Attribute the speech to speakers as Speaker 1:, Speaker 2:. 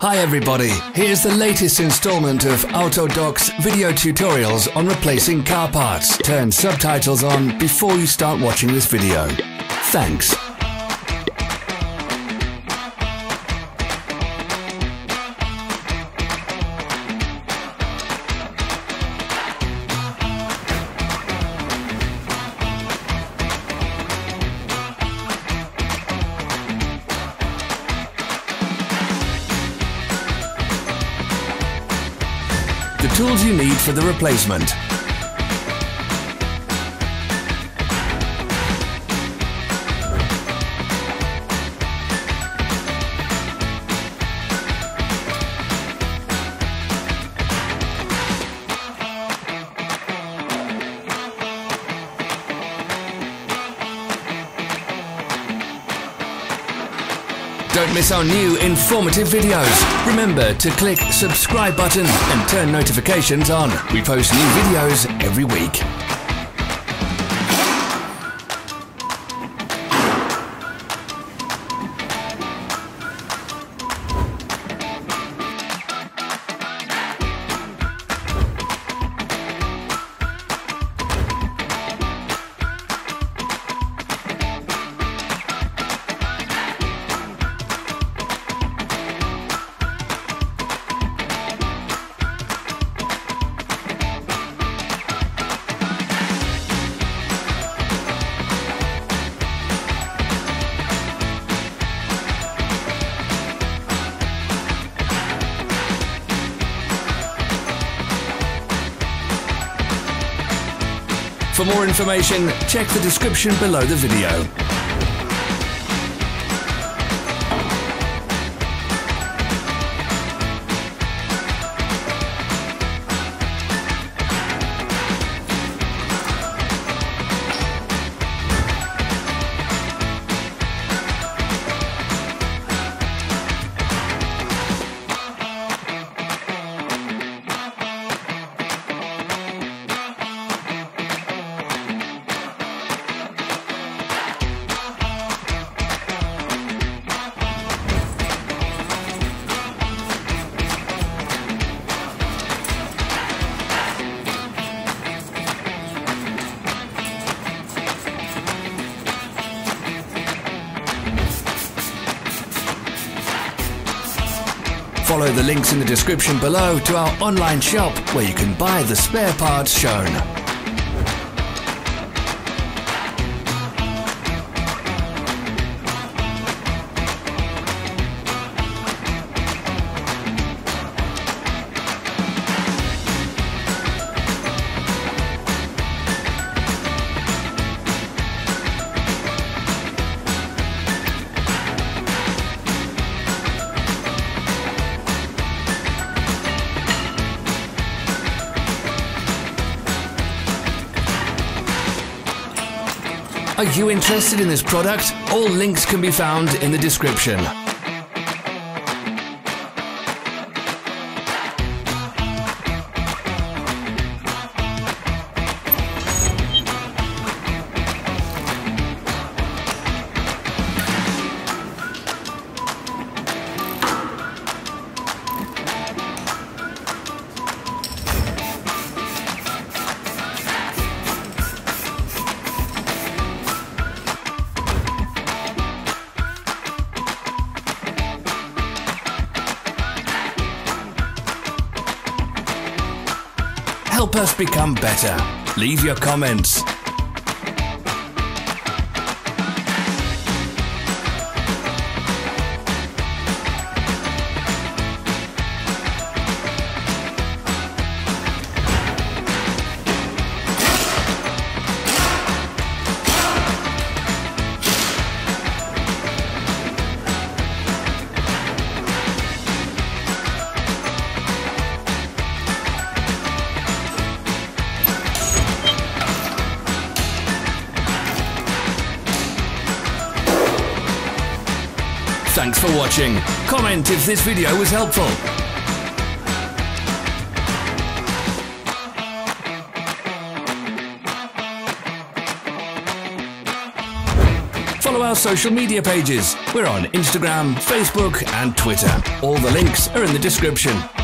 Speaker 1: Hi everybody, here's the latest installment of Autodoc's video tutorials on replacing car parts. Turn subtitles on before you start watching this video. Thanks. The tools you need for the replacement. Don't miss our new informative videos. Remember to click subscribe button and turn notifications on. We post new videos every week. For more information, check the description below the video. Follow the links in the description below to our online shop where you can buy the spare parts shown. Are you interested in this product? All links can be found in the description. Help us become better. Leave your comments. Thanks for watching. Comment if this video was helpful. follow our social media pages. We're on Instagram, Facebook and Twitter. All the links are in the description.